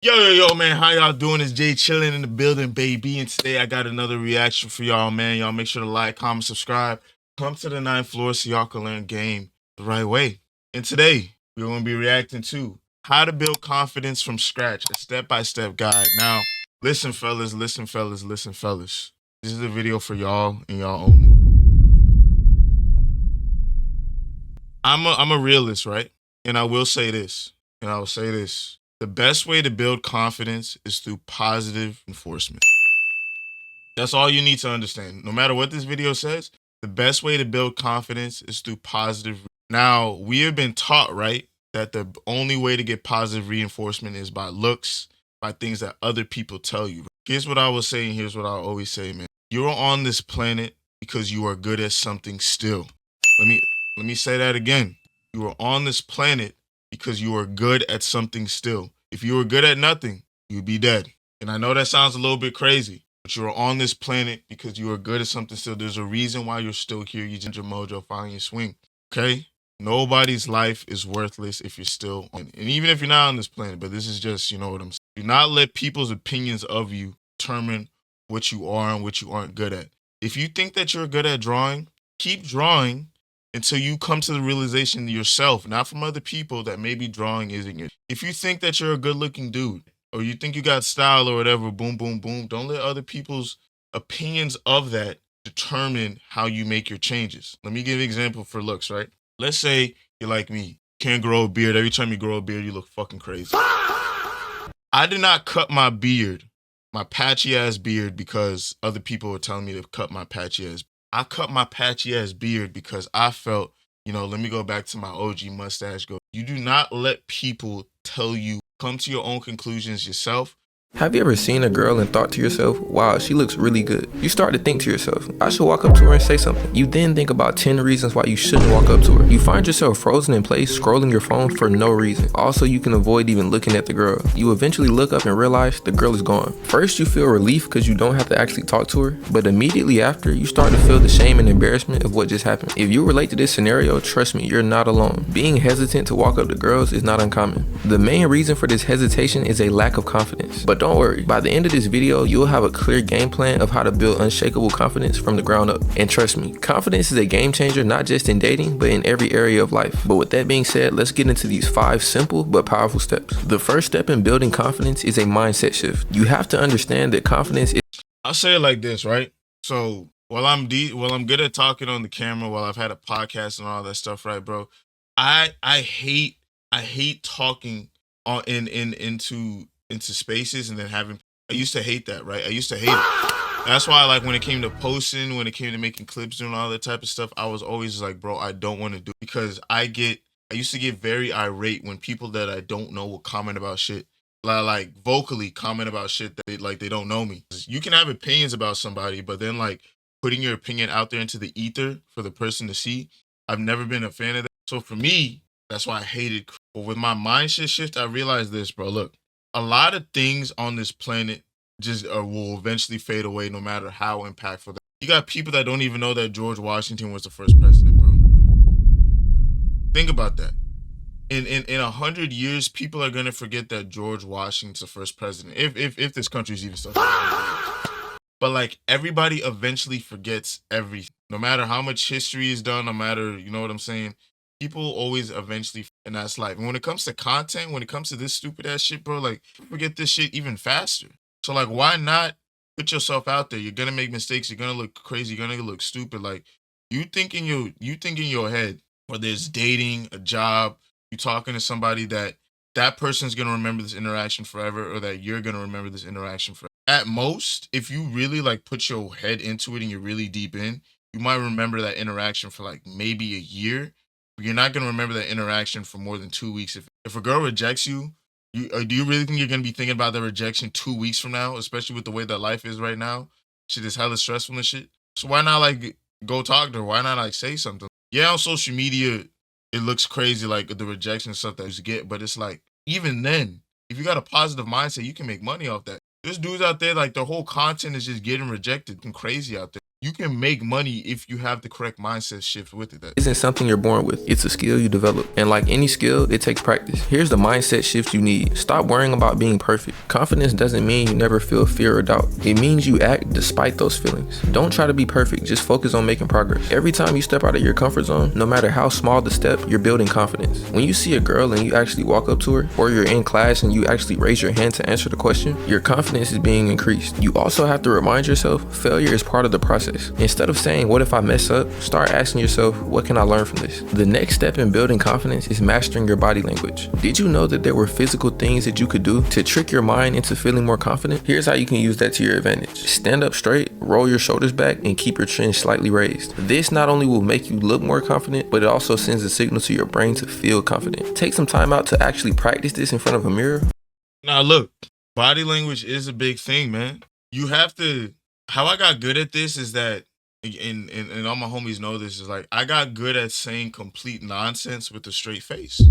Yo, man, how y'all doing? It's Jay chilling in the building, baby. And today I got another reaction for y'all, man. Y'all make sure to like, comment, subscribe. Come to the 9th floor so y'all can learn game the right way. And today we're going to be reacting to how to build confidence from scratch, a step-by-step guide. Now, listen, fellas. This is a video for y'all and y'all only. I'm a realist, right? And I will say this, the best way to build confidence is through positive enforcement. That's all you need to understand. No matter what this video says, the best way to build confidence is through positive. Now, we have been taught, right, that the only way to get positive reinforcement is by looks, by things that other people tell you. Here's what I will say, and here's what I always say, man. You're on this planet because you are good at something still. Let me say that again. You are on this planet because you are good at something still. If you were good at nothing, you'd be dead. And I know that sounds a little bit crazy, but you are on this planet because you are good at something still. There's a reason why you're still here. You just your mojo, find your swing. Okay? Nobody's life is worthless if you're still on it. And even if you're not on this planet, but this is just, you know what I'm saying. Do not let people's opinions of you determine what you are and what you aren't good at. If you think that you're good at drawing, keep drawing until you come to the realization yourself, not from other people, that maybe drawing isn't your. If you think that you're a good looking dude, or you think you got style or whatever, boom, boom, boom, don't let other people's opinions of that determine how you make your changes. Let me give an example for looks, right? Let's say you're like me, can't grow a beard. Every time you grow a beard, you look fucking crazy. I did not cut my beard, my patchy ass beard, because other people were telling me to cut my patchy ass. I cut my patchy ass beard because I felt, let me go back to my OG mustache go. You do not let people tell you, come to your own conclusions yourself. Have you ever seen a girl and thought to yourself, wow, she looks really good? You start to think to yourself, I should walk up to her and say something. You then think about 10 reasons why you shouldn't walk up to her. You find yourself frozen in place, scrolling your phone for no reason. Also, you can avoid even looking at the girl. You eventually look up and realize the girl is gone. First, you feel relief because you don't have to actually talk to her, but immediately after, you start to feel the shame and embarrassment of what just happened. If you relate to this scenario, trust me, you're not alone. Being hesitant to walk up to girls is not uncommon. The main reason for this hesitation is a lack of confidence. But don't worry, by the end of this video, you'll have a clear game plan of how to build unshakable confidence from the ground up. And trust me, confidence is a game changer, not just in dating, but in every area of life. But with that being said, let's get into these 5 simple but powerful steps. The first step in building confidence is a mindset shift. You have to understand that confidence is... I'll say it like this, right? So while I'm good at talking on the camera, while I've had a podcast and all that stuff, right, bro? I hate talking on into spaces and then I used to hate that, right? I used to hate it. That's why, like, when it came to posting, when it came to making clips, doing all that type of stuff, I was always like, bro, I don't want to do it, because I used to get very irate when people that I don't know will comment about shit, like vocally comment about shit that they don't know me. You can have opinions about somebody, but then like putting your opinion out there into the ether for the person to see, I've never been a fan of that. So for me, that's why I hated. But with my mindset shift, I realized this, bro. Look, a lot of things on this planet just will eventually fade away, no matter how impactful. You got people that don't even know that George Washington was the first president, bro. Think about that. In 100 years, people are gonna forget that George Washington's the first president. If this country's even still. But like, everybody eventually forgets everything. No matter how much history is done, no matter, you know what I'm saying? People always eventually, and that's life. And when it comes to content, when it comes to this stupid ass shit, bro, like, forget this shit even faster. So like, why not put yourself out there? You're gonna make mistakes. You're gonna look crazy. You're gonna look stupid. Like, you think in your head, whether it's dating, a job, you talking to somebody, that person's gonna remember this interaction forever, or that you're gonna remember this interaction forever. At most, if you really like put your head into it and you're really deep in, you might remember that interaction for like maybe a year. You're not going to remember that interaction for more than 2 weeks. If a girl rejects you, do you really think you're going to be thinking about the rejection 2 weeks from now, especially with the way that life is right now? Shit is hella stressful and shit. So why not like go talk to her? Why not like say something? Yeah, on social media, it looks crazy, like the rejection stuff that you get, but it's like, even then, if you got a positive mindset, you can make money off that. There's dudes out there, like, their whole content is just getting rejected and crazy out there. you can make money if you have the correct mindset shift with it. That isn't something you're born with. It's a skill you develop. And like any skill, it takes practice. Here's the mindset shift you need. Stop worrying about being perfect. Confidence doesn't mean you never feel fear or doubt. It means you act despite those feelings. Don't try to be perfect. Just focus on making progress. Every time you step out of your comfort zone, no matter how small the step, you're building confidence. When you see a girl and you actually walk up to her, or you're in class and you actually raise your hand to answer the question, your confidence is being increased. You also have to remind yourself failure is part of the process. Instead of saying, what if I mess up? Start asking yourself, what can I learn from this? The next step in building confidence is mastering your body language. Did you know that there were physical things that you could do to trick your mind into feeling more confident? Here's how you can use that to your advantage. Stand up straight, roll your shoulders back, and keep your chin slightly raised. This not only will make you look more confident, but it also sends a signal to your brain to feel confident. Take some time out to actually practice this in front of a mirror. Now look, body language is a big thing, man. You have to. How I got good at this is that, and all my homies know this, is like I got good at saying complete nonsense with a straight face.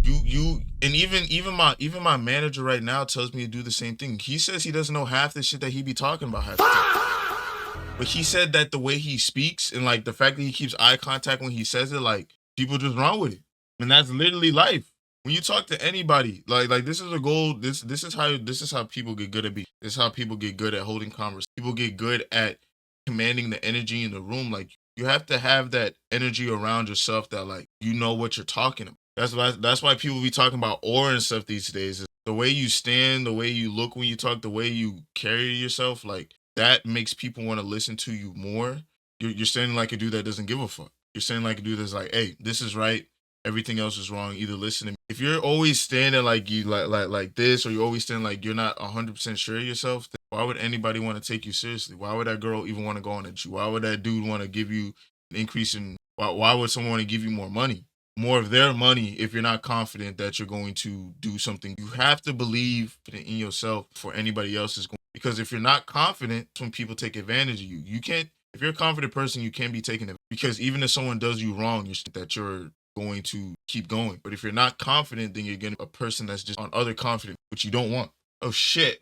And even my manager right now tells me to do the same thing. He says he doesn't know half the shit that he be talking about half the time. But he said that the way he speaks and like the fact that he keeps eye contact when he says it, like people just run with it. And that's literally life. When you talk to anybody, like this is a goal. This is how people get good at being. This is how people get good at holding conversation. People get good at commanding the energy in the room. Like you have to have that energy around yourself that like you know what you're talking about. That's why people be talking about aura and stuff these days. Is the way you stand, the way you look when you talk, the way you carry yourself, like that makes people want to listen to you more. You're standing like a dude that doesn't give a fuck. You're standing like a dude that's like, hey, this is right. Everything else is wrong. Either listen to me. If you're always standing like you like this, or you're always standing like you're not 100% sure of yourself, then why would anybody want to take you seriously? Why would that girl even want to go on at you? Why would that dude want to give you an increase in? Why would someone want to give you more money? More of their money if you're not confident that you're going to do something. You have to believe in yourself before anybody else is going. Because if you're not confident, when people take advantage of you, you can't. If you're a confident person, you can't be taken advantage. Because even if someone does you wrong, you're going to keep going. But if you're not confident, then you're getting a person that's just on other confidence, which you don't want. Oh shit.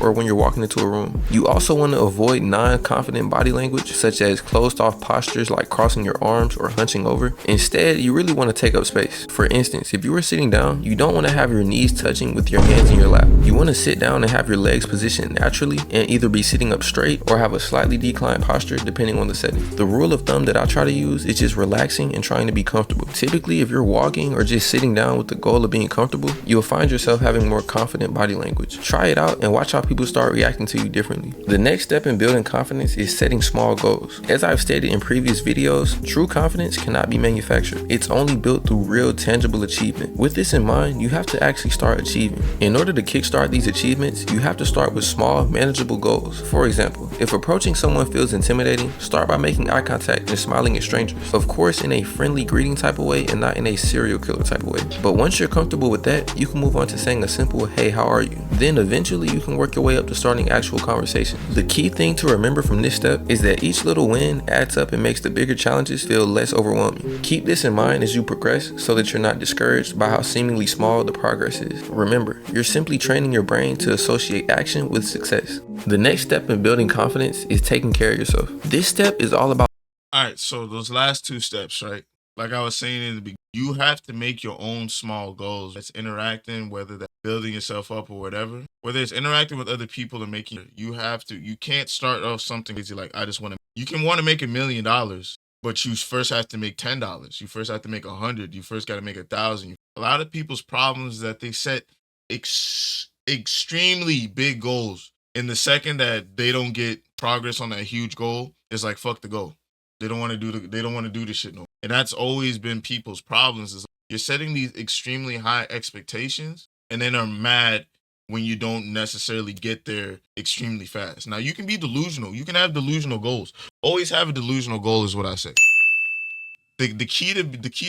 Or when you're walking into a room. You also want to avoid non-confident body language, such as closed off postures like crossing your arms or hunching over. Instead, you really want to take up space. For instance, if you were sitting down, you don't want to have your knees touching with your hands in your lap. You want to sit down and have your legs positioned naturally and either be sitting up straight or have a slightly declined posture depending on the setting. The rule of thumb that I try to use is just relaxing and trying to be comfortable. Typically, if you're walking or just sitting down with the goal of being comfortable, you'll find yourself having more confident body language. Try it out and watch how people start reacting to you differently. The next step in building confidence is setting small goals. As I've stated in previous videos, true confidence cannot be manufactured. It's only built through real tangible achievement. With this in mind, you have to actually start achieving. In order to kickstart these achievements, you have to start with small, manageable goals. For example, if approaching someone feels intimidating, start by making eye contact and smiling at strangers. Of course, in a friendly greeting type of way and not in a serial killer type of way. But once you're comfortable with that, you can move on to saying a simple, hey, how are you? Then eventually you can work your way up to starting actual conversations. The key thing to remember from this step is that each little win adds up and makes the bigger challenges feel less overwhelming. Keep this in mind as you progress so that you're not discouraged by how seemingly small the progress is. Remember, you're simply training your brain to associate action with success. The next step in building confidence is taking care of yourself. This step is all about. All right, so those last two steps, right? Like I was saying in the beginning, you have to make your own small goals. That's interacting, whether that's building yourself up or whatever. Whether it's interacting with other people and making, you can't start off something crazy like I just want to. You can want to make $1 million, but you first have to make $10. You first have to make 100. You first got to make 1,000. A lot of people's problems is that they set extremely big goals, and the second that they don't get progress on that huge goal, it's like fuck the goal. They don't want to do this shit no more. And that's always been people's problems is you're setting these extremely high expectations and then are mad when you don't necessarily get there extremely fast. Now you can be delusional. You can have delusional goals. Always have a delusional goal is what I say. The key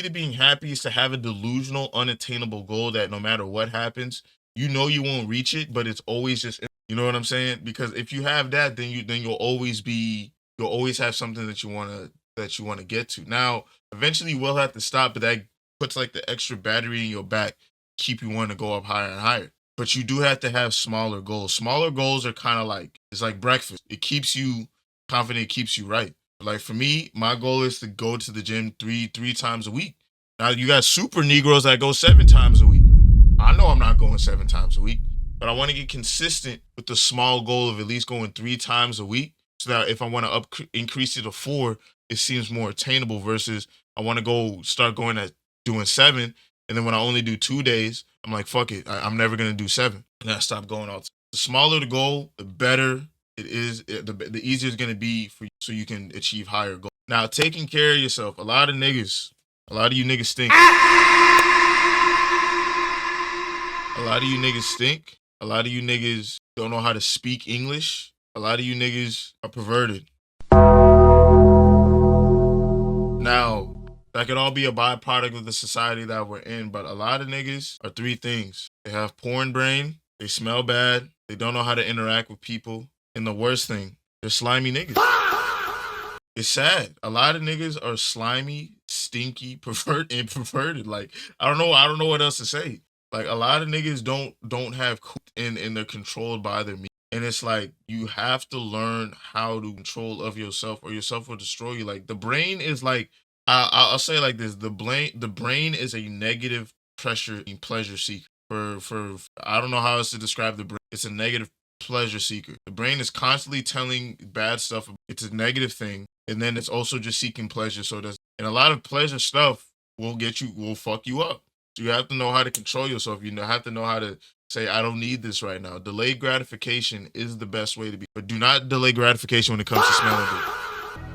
to being happy is to have a delusional, unattainable goal that no matter what happens, you know you won't reach it, but it's always just, you know what I'm saying? Because if you have that, then you'll always have something that you want to get to. Now, eventually you will have to stop, but that puts like the extra battery in your back, keep you wanting to go up higher and higher. but you do have to have smaller goals. Smaller goals are kind of like, it's like breakfast. It keeps you confident, it keeps you right. Like for me, my goal is to go to the gym three times a week. Now you got super Negroes that go 7 times a week. I know I'm not going 7 times a week, but I want to get consistent with the small goal of at least going 3 times a week, so that if I want to increase it to 4, it seems more attainable versus I want to start going at doing 7, and then when I only do 2 days, I'm like, fuck it, I'm never gonna do 7, and I stop going out. The smaller the goal, the better it is. The easier it's gonna be for you, so you can achieve higher goals. Now, taking care of yourself. A lot of you niggas stink. A lot of you niggas stink. A lot of you niggas don't know how to speak English. A lot of you niggas are perverted. Now, that could all be a byproduct of the society that we're in, but a lot of niggas are 3 things. They have porn brain, they smell bad, they don't know how to interact with people, and the worst thing, they're slimy niggas. It's sad. A lot of niggas are slimy, stinky, perverted. Like, I don't know what else to say. Like, a lot of niggas don't have and they're controlled by their meat. And it's like, you have to learn how to control of yourself, or yourself will destroy you. Like, the brain is like, I'll say it like this: the brain is a negative pleasure seeker. For I don't know how else to describe the brain. It's a negative pleasure seeker. The brain is constantly telling bad stuff. It's a negative thing, and then it's also just seeking pleasure. So and a lot of pleasure stuff will fuck you up. So you have to know how to control yourself. You have to know how to say, I don't need this right now. Delayed gratification is the best way to be, but do not delay gratification when it comes to smelling good.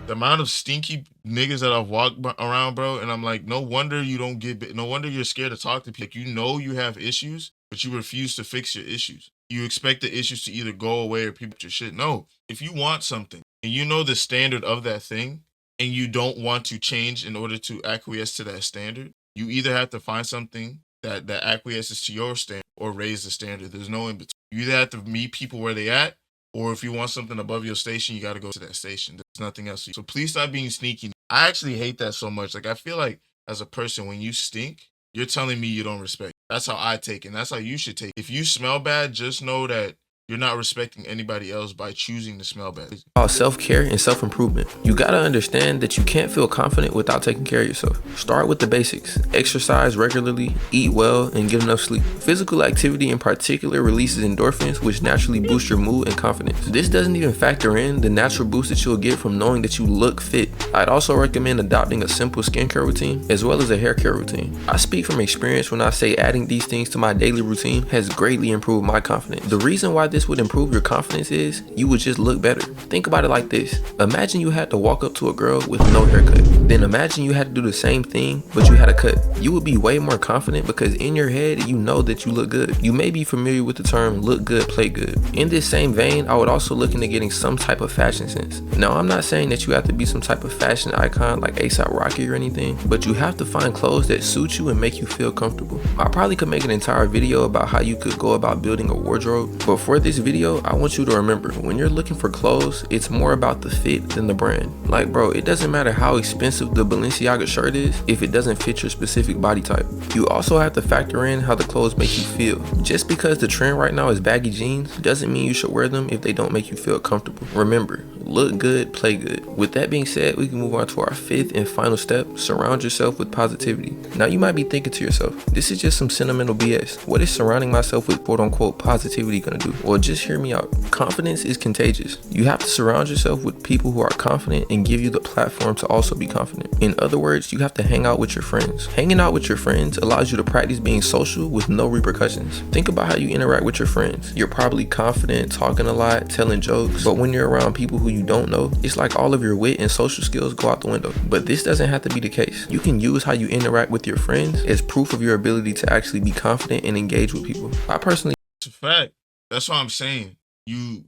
The amount of stinky niggas that I've walked around, bro, and I'm like, no wonder you're scared to talk to people. Like, you know you have issues, but you refuse to fix your issues. You expect the issues to either go away or people your shit. No, if you want something and you know the standard of that thing and you don't want to change in order to acquiesce to that standard, you either have to find something that acquiesces to your standard or raise the standard. There's no in between. You either have to meet people where they at, or if you want something above your station, you got to go to that station. There's nothing else. So please stop being sneaky. I actually hate that so much. Like, I feel like as a person, when you stink, you're telling me you don't respect. That's how I take it. And that's how you should take it. If you smell bad, just know that you're not respecting anybody else by choosing to smell bad. Self-care and self-improvement. You gotta understand that you can't feel confident without taking care of yourself. Start with the basics. Exercise regularly, eat well, and get enough sleep. Physical activity in particular releases endorphins, which naturally boost your mood and confidence. This doesn't even factor in the natural boost that you'll get from knowing that you look fit. I'd also recommend adopting a simple skincare routine as well as a hair care routine. I speak from experience when I say adding these things to my daily routine has greatly improved my confidence. The reason why this would improve your confidence is you would just look better. Think about it like this. Imagine you had to walk up to a girl with no haircut. Then imagine you had to do the same thing, but you had a cut. You would be way more confident because in your head, you know that you look good. You may be familiar with the term look good, play good. In this same vein, I would also look into getting some type of fashion sense. Now, I'm not saying that you have to be some type of fashion icon like A$AP Rocky or anything, but you have to find clothes that suit you and make you feel comfortable. I probably could make an entire video about how you could go about building a wardrobe, but for this video, I want you to remember, when you're looking for clothes, it's more about the fit than the brand. Like, bro, it doesn't matter how expensive the Balenciaga shirt is if it doesn't fit your specific body type. You also have to factor in how the clothes make you feel. Just because the trend right now is baggy jeans doesn't mean you should wear them if they don't make you feel comfortable. Remember, look good, play good. With that being said, we can move on to our 5th and final step: surround yourself with positivity. Now, you might be thinking to yourself, this is just some sentimental BS. What is surrounding myself with quote unquote positivity gonna do? Well, just hear me out. Confidence is contagious. You have to surround yourself with people who are confident and give you the platform to also be confident. In other words, you have to hang out with your friends. Hanging out with your friends allows you to practice being social with no repercussions. Think about how you interact with your friends. You're probably confident, talking a lot, telling jokes, but when you're around people who you don't know, it's like all of your wit and social skills go out the window. But this doesn't have to be the case. You can use how you interact with your friends as proof of your ability to actually be confident and engage with people. I personally... It's a fact. That's what I'm saying. You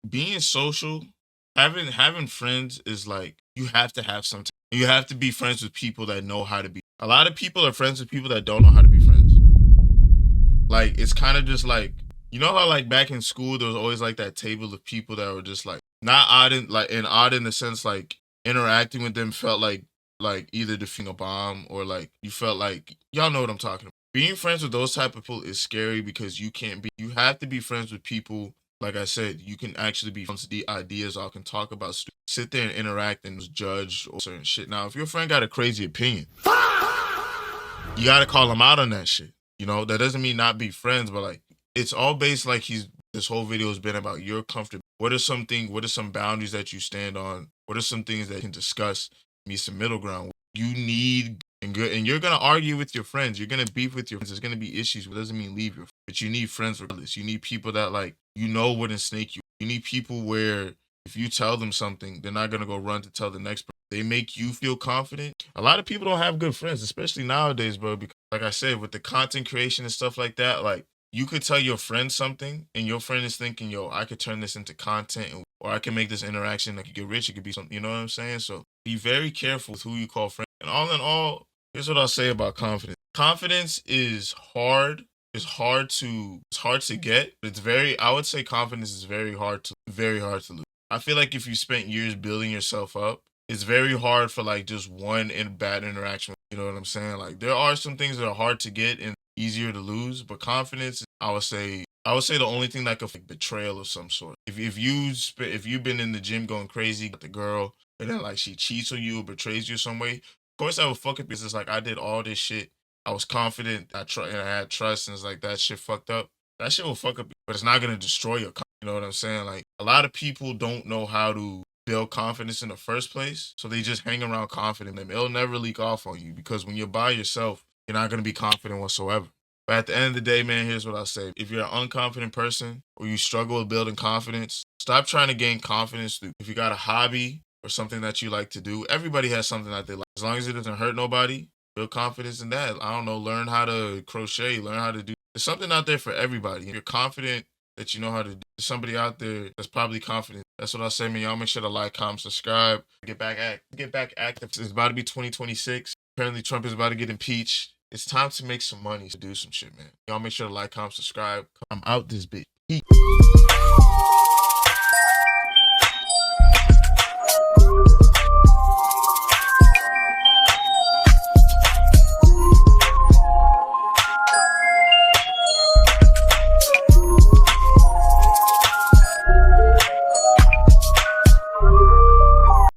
being social, having friends is like, you have to have some. You have to be friends with people that know how to be. A lot of people are friends with people that don't know how to be friends. Like, it's kind of just like, you know how like back in school there was always like that table of people that were just like not odd in the sense like interacting with them felt like either defeating a bomb or like you felt like, y'all know what I'm talking about. being friends with those type of people is scary because you have to be friends with people. Like I said, you can actually be friends with the ideas or can talk about sit there and interact and judge or certain shit. Now, if your friend got a crazy opinion, you got to call them out on that shit. You know, that doesn't mean not be friends, but like it's all based like this whole video has been about your comfort. What are some boundaries that you stand on? What are some things that you can discuss? Meet some middle ground. You need and you're gonna argue with your friends. You're gonna beef with your friends. There's gonna be issues. It doesn't mean leave your friends. But you need friends regardless. You need people that like wouldn't snake you. You need people where if you tell them something, they're not gonna go run to tell the next person. They make you feel confident. A lot of people don't have good friends, especially nowadays, bro. Because like I said, with the content creation and stuff like that, like you could tell your friend something and your friend is thinking, yo, I could turn this into content or I can make this interaction that could get rich. It could be something, you know what I'm saying? So be very careful with who you call friends. And all in all, here's what I'll say about confidence. Confidence is hard. It's hard to get. I would say confidence is very hard to lose. I feel like if you spent years building yourself up, it's very hard for like just one bad interaction. You know what I'm saying? Like there are some things that are hard to get and easier to lose, but confidence, I would say the only thing that could betrayal of some sort. If you've been in the gym going crazy with the girl and then like she cheats on you or betrays you some way, of course I would fuck it because it's like I did all this shit. I was confident, and I had trust, and it's like that shit fucked up. That shit will fuck up, but it's not gonna destroy your confidence. You know what I'm saying? Like a lot of people don't know how to build confidence in the first place, so they just hang around confident. And it'll never leak off on you because when you're by yourself, you're not gonna be confident whatsoever. But at the end of the day, man, here's what I'll say. If you're an unconfident person or you struggle with building confidence, stop trying to gain confidence. If you got a hobby or something that you like to do, everybody has something that they like. As long as it doesn't hurt nobody, build confidence in that. I don't know, learn how to crochet, learn how to do. There's something out there for everybody. If you're confident that you know how to do, there's somebody out there that's probably confident. That's what I'll say, man. Y'all make sure to like, comment, subscribe, get back active. It's about to be 2026. Apparently Trump is about to get impeached. It's time to make some money to do some shit, man. Y'all make sure to like, comment, subscribe. I'm out this bitch.